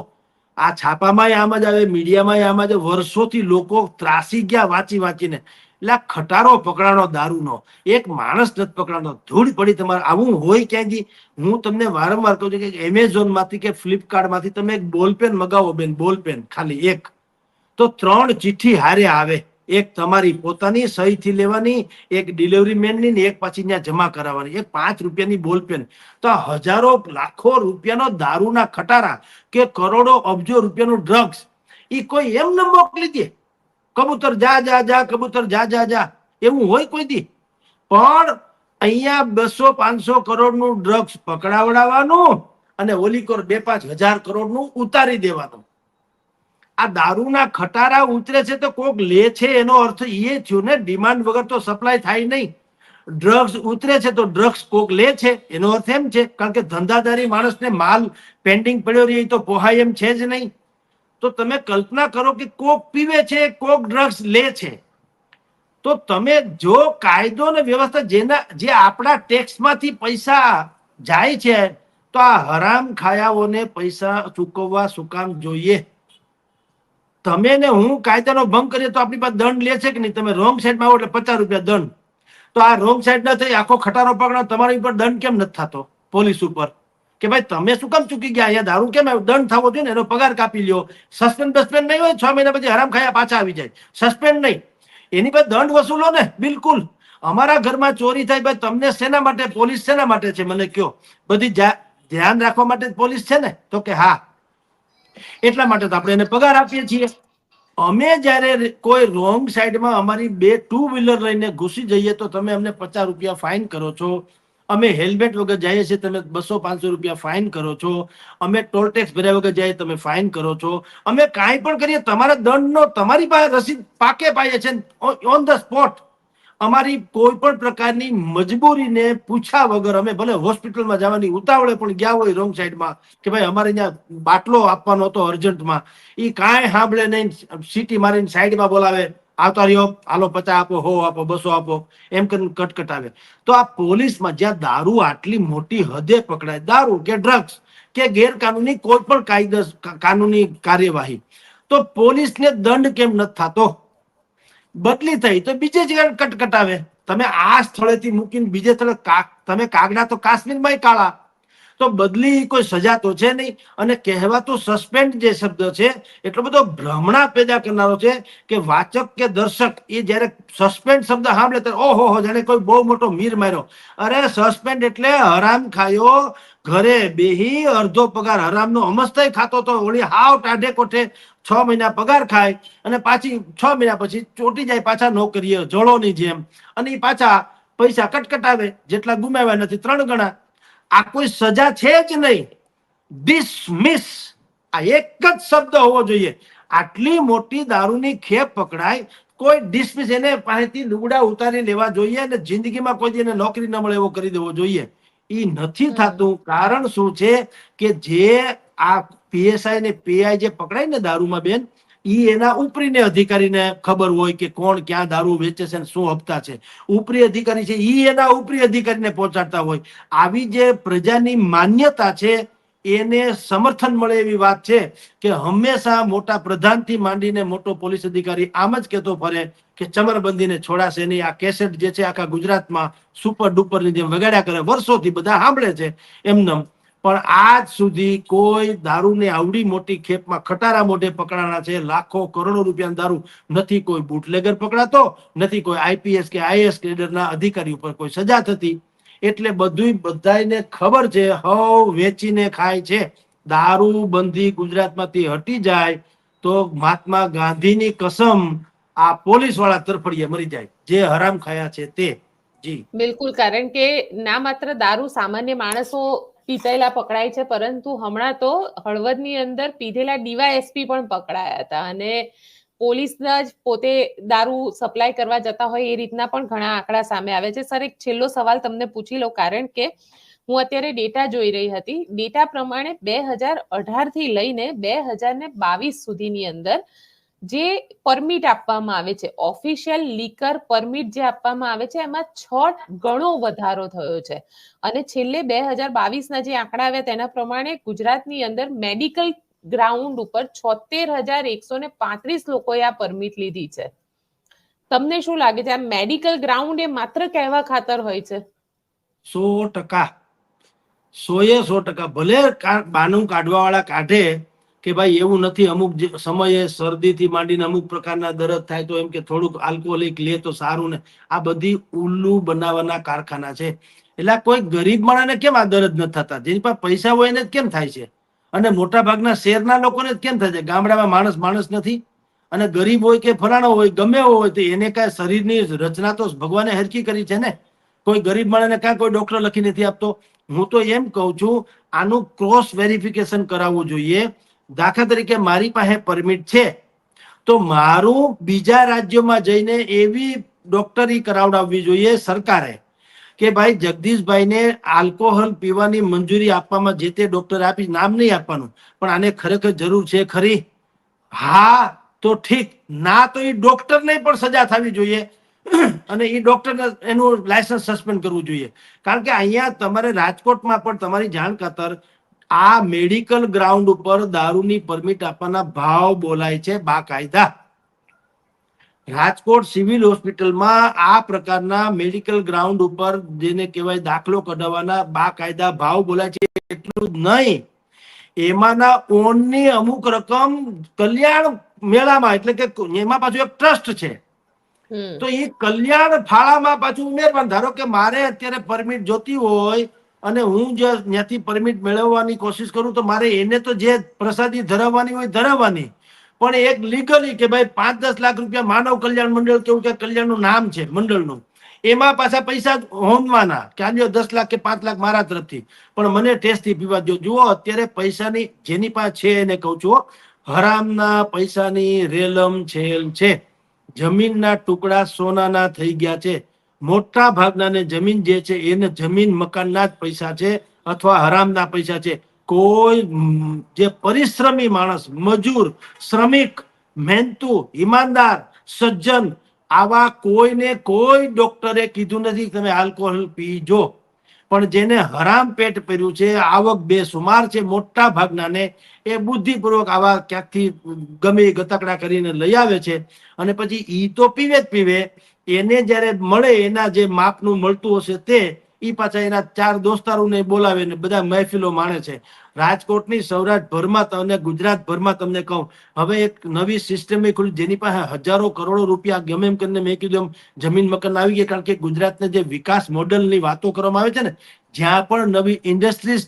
આ છાપામાં આમ જ આવે, મીડિયામાં આમ જ, વર્ષોથી લોકો ત્રાસી ગયા વાંચીને. એટલે આ ખટારો પકડાનો દારૂનો, એક માણસ નથી પકડાનો. ધૂળ પડી તમારે આવું હોય ક્યાંથી. હું તમને વારંવાર કહું છું કે એમેઝોન માંથી કે ફ્લિપકાર્ટ માંથી તમે એક બોલપેન મગાવો બેન, બોલપેન ખાલી એક, તો 3 ચિઠ્ઠી હારે આવે. એક તમારી પોતાની સહીથી લેવાની, એક ડિલિવરી મેનની ને એક પાછી ત્યાં જમા કરાવવાની. એક 5 રૂપિયાની બોલપેન. તો આ હજારો લાખો રૂપિયાનો દારૂના ખટારા કે કરોડો અબજો રૂપિયાનું ડ્રગ્સ એ કોઈ એમ ન મોકલી દે. કબૂતર જા જા જા, કબૂતર જા જા જા, એવું હોય કોઈ દી? પણ અહીંયા 200-500 કરોડનું ડ્રગ્સ પકડાવડાવવાનું અને ઓલી કોર 2-5 હજાર કરોડનું ઉતારી દેવાનું. આ દારૂના ખટારા ઉતરે છે તો કોક લે છે, એનો અર્થ એ થયો ને, ડિમાન્ડ વગર તો સપ્લાય થાય નહીં. ડ્રગ્સ ઉતરે છે તો ડ્રગ્સ કોક લે છે, એનો અર્થ એમ છે. કારણ કે ધંધાદારી માણસને માલ પેન્ડિંગ પડ્યો રહે તો પોહાય એમ છે જ નહીં. તો તમે કલ્પના કરો કે કોક પીવે છે, કોક ડ્રગ્સ લે છે. તો તમે જો કાયદો ને વ્યવસ્થા જે આપણા ટેક્સમાંથી પૈસા જાય છે, તો આ હરામ ખાયાઓને પૈસા ચૂકવવા શું કામ જોઈએ? તમે ને હું કાયદાનો ભંગ કરીએ તો આપણી પાસે દંડ લે છે કે નહીં? તમે રોંગ સાઈડમાં આવો એટલે 50 રૂપિયા દંડ. તો આ રોંગ સાઈડ ના થઈ આખો ખટારો પકડો, તમારી ઉપર દંડ કેમ નથી થતો પોલીસ ઉપર? કે ભાઈ તમે શું કામ ચૂકી ગયા? અહીંયા દારૂ કેમ આવ્યો? દંડ થવો જોઈએ ને, એનો પગાર કાપી લ્યો. સસ્પેન્ડ નહીં હોય, 6 મહિના પછી હરામ ખાયા પાછા આવી જાય. સસ્પેન્ડ નહીં, એની પર દંડ વસૂલો ને. બિલકુલ. અમારા ઘરમાં ચોરી થાય, ભાઈ તમને શેના માટે પોલીસ શેના માટે છે મને કયો? બધી ધ્યાન રાખવા માટે પોલીસ છે ને? તો કે હા, એટલા માટે તો આપણે એને પગાર આપીએ છીએ. અમે જયારે કોઈ રોંગ સાઈડમાં અમારી 2 ટુ વ્હીલર લઈને ઘૂસી જઈએ તો તમે અમને 50 રૂપિયા ફાઇન કરો છો. અમે હેલ્મેટ વગર જઈએ છીએ, તમે 200-500 રૂપિયા ફાઇન કરો છો. અમે ટોલ ટેક્સ ભર્યા વગર જઈએ, તમે ફાઇન કરો છો. અમે કાંઈ પણ કરીએ તમારા દંડનો તમારી પાસે રસીદ પાકે પાઈએ છે ઓન ધ સ્પોટ. અમારી કોઈ પણ પ્રકારની મજબૂરીને પૂછ્યા વગર, અમે ભલે હોસ્પિટલમાં જવાની ઉતાવળે પણ ગયા હોય રોંગ સાઈડમાં કે ભાઈ અમારે ત્યાં બાટલો આપવાનો હતો અર્જન્ટમાં, એ કાંઈ સાંભળે નહીં, સીટી મારીને સાઈડમાં બોલાવે, આવતા રહ્યો, હાલો 50 આપો, 100 આપો, 200 આપો, એમ કરીને કટકટાવે. તો આ પોલીસમાં જ્યાં દારૂ આટલી મોટી હદે પકડાય, દારૂ કે ડ્રગ્સ કે ગેરકાનૂની કોઈ પણ કાનૂની કાર્યવાહી, તો પોલીસને દંડ કેમ નથી થતો? બદલી થઈ તો બીજે જગ્યાએ કટકટાવે. તમે આ સ્થળેથી મૂકીને બીજે સ્થળે તમે કાગડા તો કાશ્મીરમાં કાળા. તો બદલી કોઈ સજા તો છે નહીં. અને કહેવાતું સસ્પેન્ડ જે શબ્દ છે એટલો બધો ભ્રમણા પેદા કરનારો છે કે વાચક કે દર્શક એ જયારે સસ્પેન્ડ શબ્દ સાંભળે ત્યારે ઓહો, જાણે કોઈ બહુ મોટો મીર માર્યો. અરે સસ્પેન્ડ એટલે હરામ ખાયો, ઘરે બેહી અડધો પગાર હરામનો અમસ્તય ખાતો તો ઓળી હાવ ટાઢે કોઠે 6 મહિના પગાર ખાય અને પાછી 6 મહિના પછી ચોટી જાય પાછા નોકરીએ જળોની જેમ, અને એ પાછા પૈસા કટકટાવે, જેટલા ગુમાવ્યા નથી 3 ગણા. આ કોઈ સજા છે જ નહીં. ડિસમિસ, આ એક જ શબ્દ હોવો જોઈએ. આટલી મોટી દારૂની ખેપ પકડાય, કોઈ ડિસમિસ, એને પાસેથી લુગડા ઉતારી લેવા જોઈએ અને જિંદગીમાં કોઈ એને નોકરી ન મળે એવો કરી દેવો જોઈએ. એ નથી થતું. કારણ શું છે કે જે આ પીએસઆઈ ને પીઆઈ જે પકડાય ને દારૂમાં બેન, ઈ એના ઉપરીને અધિકારીને ખબર હોય કે કોણ ક્યાં દારૂ વેચે છે, શું હપ્તા છે. ઉપરી અધિકારી છે ઈ એના ઉપરી અધિકારીને પહોંચાડતા હોય. આવી જે પ્રજાની માન્યતા છે એને સમર્થન મળે એવી વાત છે કે હંમેશા મોટા પ્રધાનથી માંડીને મોટો પોલીસ અધિકારી આમ જ કહેતો ફરે કે ચમરબંધીને છોડાશે નહીં. આ કેસેટ જે છે આખા ગુજરાતમાં સુપર ડુપરની જેમ વગાડ્યા કરે, વર્ષોથી બધા સાંભળે છે એમનેમ. પણ આજ સુધી કોઈ દારૂને આવડી મોટી ખેપમાં ખટારા મોઢે પકડાણા છે, લાખો કરોડો રૂપિયાનો દારૂ, નથી કોઈ બુટલેગર પકડાતો, નથી કોઈ આઈપીએસ કે આઈએએસ કેડરના અધિકારી ઉપર કોઈ સજા થતી. એટલે બધાને ખબર છે હવ વેચીને ખાય છે. દારૂ બંધી ગુજરાતમાંથી હટી જાય તો મહાત્મા ગાંધીની કસમ આ પોલીસ વાળા તરફડીએ મરી જાય જે હરામ ખાયા છે તે. જી
બિલકુલ. કારણ કે ના માત્ર દારૂ સામાન્ય માણસો પીતેલા પકડાય છે, પરંતુ હમણાં તો હળવદની અંદર પીધેલા ડીવાયએસપી પણ પકડાયા હતા. અને પોલીસના જ પોતે દારૂ સપ્લાય કરવા જતા હોય એ રીતના પણ ઘણા આંકડા સામે આવે છે. સર, એક છેલ્લો સવાલ તમને પૂછી લો, કારણ કે હું અત્યારે ડેટા જોઈ રહી હતી. ડેટા પ્રમાણે 2018 થી લઈને 2022 સુધીની અંદર જે પરમિટ આપવામાં આવે છે, ઓફિશિયલ લીકર પરમિટ જે આપવામાં આવે છે, એમાં 6 ગણો વધારો થયો છે. અને છેલ્લે 2022ના જે આંકડા આવ્યા તેના પ્રમાણે ગુજરાતની અંદર મેડિકલ ગ્રાઉન્ડ ઉપર 76,135 લોકોએ આ પરમિટ લીધી છે. તમને શું લાગે છે આ મેડિકલ ગ્રાઉન્ડ એ માત્ર કહેવા ખાતર હોય છે?
100%, 100% ભલે બાનું કાઢવા વાળા કાઢે કે ભાઈ એવું નથી, અમુક સમયે શરદીથી માંડીને અમુક પ્રકારના દર્દ થાય તો એમ કે થોડુંક આલ્કોહોલિક લે તો સારું ને, આ બધી ઉલ્લુ બનાવવાના કારખાના છે. એટલે કોઈ ગરીબ માણસને કેમ આ દર્દ નથી થતા? જેની પાસે પૈસા હોય એને જ કેમ થાય છે? અને મોટા ભાગના શહેરના લોકોને જ કેમ થાય છે? ગામડામાં માણસ નથી, અને ગરીબ હોય કે ફલાણો હોય ગમે હોય તો એને કાંઈ શરીરની રચના તો ભગવાને હરકી કરી છે ને. કોઈ ગરીબ માણસને કાંઈ કોઈ ડોક્ટર લખી નથી આપતો. હું તો એમ કહું છું આનું ક્રોસ વેરિફિકેશન કરાવવું જોઈએ. દાખલા તરીકે મારી પાસે પરમિટ છે તો મારું બીજા રાજ્યોમાં જઈને એવી ડોક્ટરી કરાવડાવવી જોઈએ સરકારે કે ભાઈ જગદીશભાઈને આલ્કોહોલ પીવાની મંજૂરી આપવામાં જે તે ડોક્ટર આપી, નામ નહીં આપવાનું, પણ આને ખરેખર જરૂર છે ખરી? હા તો ઠીક, ના તો એ ડોક્ટરને પણ સજા થવી જોઈએ અને એ ડોક્ટરને એનું લાયસન્સ સસ્પેન્ડ કરવું જોઈએ. કારણ કે અહીંયા તમારે રાજકોટમાં પણ તમારી જાણ ખાતર આ મેડિકલ ગ્રાઉન્ડ ઉપર દારૂની પરમિટ આપવાના ભાવ બોલાય છે બાકાયદા. રાજકોટ સિવિલ હોસ્પિટલમાં આ પ્રકારના મેડિકલ ગ્રાઉન્ડ ઉપર જેને કહેવાય દાખલો કઢાવવાના બાકાયદા ભાવ બોલાય છે. એટલું જ નહીં, એમાંના ઓનની અમુક રકમ કલ્યાણ મેળામાં, એટલે કે એમાં પાછું એક ટ્રસ્ટ છે, તો એ કલ્યાણ ફાળામાં પાછું ઉમેરવાનું. ધારો કે મારે અત્યારે પરમિટ જોતી હોય અને હું જે ત્યાંથી પરમિટ મેળવવાની કોશિશ કરું તો મારે એને તો જે પ્રસાદી ધરાવવાની હોય ધરાવવાની, પણ એક લીગલી કે ભાઈ 5-10 લાખ રૂપિયા માનવ કલ્યાણ મંડળ કેવું કે કલ્યાણનું નામ છે મંડળનું, એમાં પાછા પૈસા હોમવાના કે આજે 10 લાખ કે 5 લાખ મારા તરફથી, પણ મને ટેસ્ટથી પીવા જો. જુઓ અત્યારે પૈસાની જેની પાસે છે એને કહું છું, હરામના પૈસાની રેલમ છેલ છે. જમીનના ટુકડા સોનાના થઈ ગયા છે. મોટા ભાગના જમીન જે છે એને જમીન મકાનના જ પૈસા છે અથવા હરામના પૈસા છે. કોઈ જે પરિશ્રમી માણસ, મજૂર, શ્રમિક, મહેનતુ, ઈમાનદાર, સજ્જન, આવા કોઈને કોઈ ડોક્ટરે કીધું નથી તમે આલ્કોહોલ પીજો. પણ જેને હરામ પેટ પહેર્યું છે, આવક બેસુમાર છે મોટા ભાગનાને, એ બુદ્ધિપૂર્વક આવા ક્યાંકથી ગમે ગતકડા કરીને લઈ આવે છે અને પછી ઈ તો પીવે જ પીવે. એને જયારે મળે એના જે માપનું મળતું હશે તે ઈ પાછા એના 4 દોસ્તારોને બોલાવે ને બધા મહેફિલો માણે છે. રાજકોટની સૌરાષ્ટ્રભરમાં અને ગુજરાતભરમાં તમને કહું, હવે એક નવી સિસ્ટમ ખુલી જેની પાસે હજારો કરોડો રૂપિયા ગમે એમ કરીને મેં કીધું એમ જમીન મકાન આવી ગયા. કારણ કે ગુજરાતને જે વિકાસ મોડલની વાતો કરવામાં આવે છે ને, જ્યાં પણ નવી ઇન્ડસ્ટ્રીઝ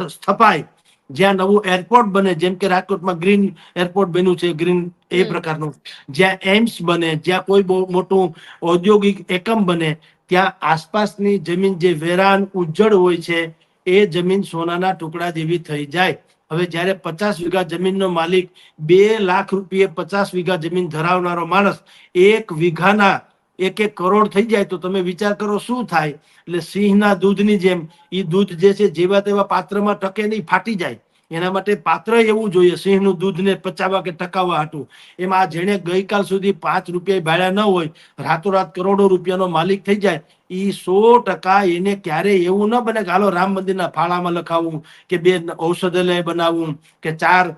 સ્થપાય, જ્યાં નવું એરપોર્ટ બને, જેમ કે રાજકોટમાં ગ્રીન એરપોર્ટ બન્યું છે, ગ્રીન એ પ્રકારનું, જ્યાં એમ્સ બને, જ્યાં કોઈ બહુ મોટું ઔદ્યોગિક એકમ બને, ત્યાં આસપાસની જમીન જે વેરાન ઉજ્જડ હોય છે એ જમીન સોનાના ટુકડા જેવી થઈ જાય. હવે જયારે 50 વીઘા જમીનનો માલિક 2 લાખ રૂપિયે 50 વીઘા જમીન ધરાવનારો માણસ 1 વીઘાના 1-1 કરોડ થઈ જાય તો તમે વિચાર કરો શું થાય. એટલે સિંહના દૂધની જેમ એ દૂધ જે છે જેવા તેવા પાત્રમાં ટકે નહીં, ફાટી જાય. એના માટે પાત્ર એવું જોઈએ સિંહનું દૂધને પચાવવા કે ટકાવવા હાટું. એમાં જેને ગઈકાલ સુધી 5 રૂપિયા ભાડ્યા ન હોય, રાતોરાત કરોડો રૂપિયાનો માલિક થઈ જાય, એ 100% એને ક્યારેય એવું ન બને કે હાલો રામ મંદિરના ફાળામાં લખાવું કે 2 ઔષધાલય બનાવવું કે 4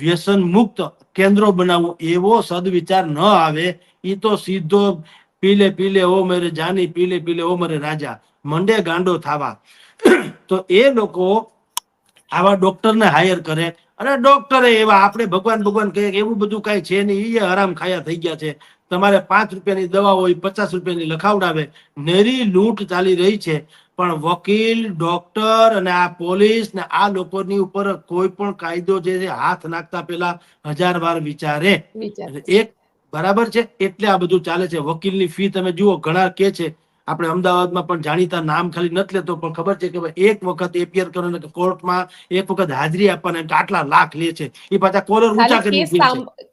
વ્યસન મુક્ત કેન્દ્રો બનાવવું, એવો સદવિચાર ન આવે. એ તો સીધો પીલે પીલે ઓ મેરે જાની, પીલે પીલે ઓ મેરે રાજા, મંડે ગાંડો થાવા. તો એ લોકો આવા ડોક્ટરને હાયર કરે અને ડોક્ટરે એવા, આપણે ભગવાન કહે એવું બધું કઈ છે નહીં, એ હરામ ખાયા થઈ ગયા છે. તમારે 5 રૂપિયાની દવા હોય 50 રૂપિયાની લખાવડાવે. નેરી લૂંટ ચાલી રહી છે. પણ વકીલ, ડોક્ટર અને આ પોલીસ ને આ લોકોની ઉપર કોઈ પણ કાયદો જે છે હાથ નાખતા પેલા 1000 વાર વિચારે. એક બરાબર છે, એટલે આ બધું ચાલે છે. વકીલની ફી તમે જુઓ, ઘણા કે છે, આપણે અમદાવાદમાં પણ જાણીતા નામ ખાલી નથી લેતો પણ ખબર છે કે ભાઈ એક વખત એપિયર કરવાને કોર્ટમાં એક વખત હાજરી આપવાના આટલા લાખ લે છે. એ પાછા કોલર ઊંચા કરીને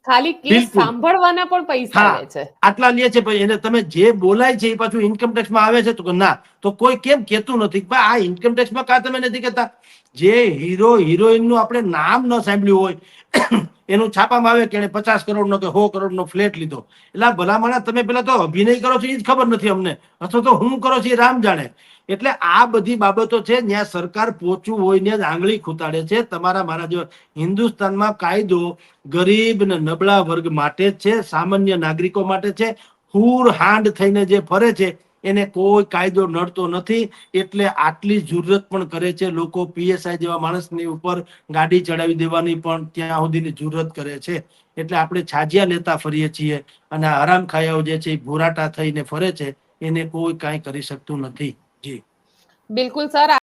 ખાલી કેસ સાંભળવાના પણ પૈસા લે છે,
આટલા લે છે. પછી એને તમે જે બોલાય છે એ પાછું ઇન્કમ ટેક્સમાં આવે છે તો ના, તો કોઈ કેમ કેતું નથી કે આ ઇન્કમ ટેક્સમાં કા તમે નથી કહેતા? જે હીરો હિરોઈન નું આપણે નામ ન સાંભળ્યું હોય એનું છાપામાં આવે કે 50 કરોડનો કે 100 કરોડનો ફ્લેટ લીધો. એટલે ભલામણા તમે પેલા તો અભિનય કરો છો એ જ ખબર નથી અમને, અથવા તો હું કરો છો એ રામ જાણે. એટલે આ બધી બાબતો છે જ્યાં સરકાર પહોંચવું હોય ને જ આંગળી ખૂતાડે છે. તમારા મારા જો હિન્દુસ્તાનમાં કાયદો ગરીબ ને નબળા વર્ગ માટે જ છે, સામાન્ય નાગરિકો માટે છે. હુર હાંડ થઈને જે ફરે છે એને કોઈ કાયદો નડતો નથી. એટલે આટલી જુરત પણ કરે છે લોકો. પીએસઆઈ જેવા માણસની ઉપર ગાડી ચડાવી દેવાની પણ ત્યાં સુધીની જુરત કરે છે. એટલે આપણે છાજિયા લેતા ફરીએ છીએ અને હરામ ખાયાઓ જે છે એ ભોરાટા થઈને ફરે છે, એને કોઈ કાંઈ કરી શકતું નથી. જી
બિલકુલ સર.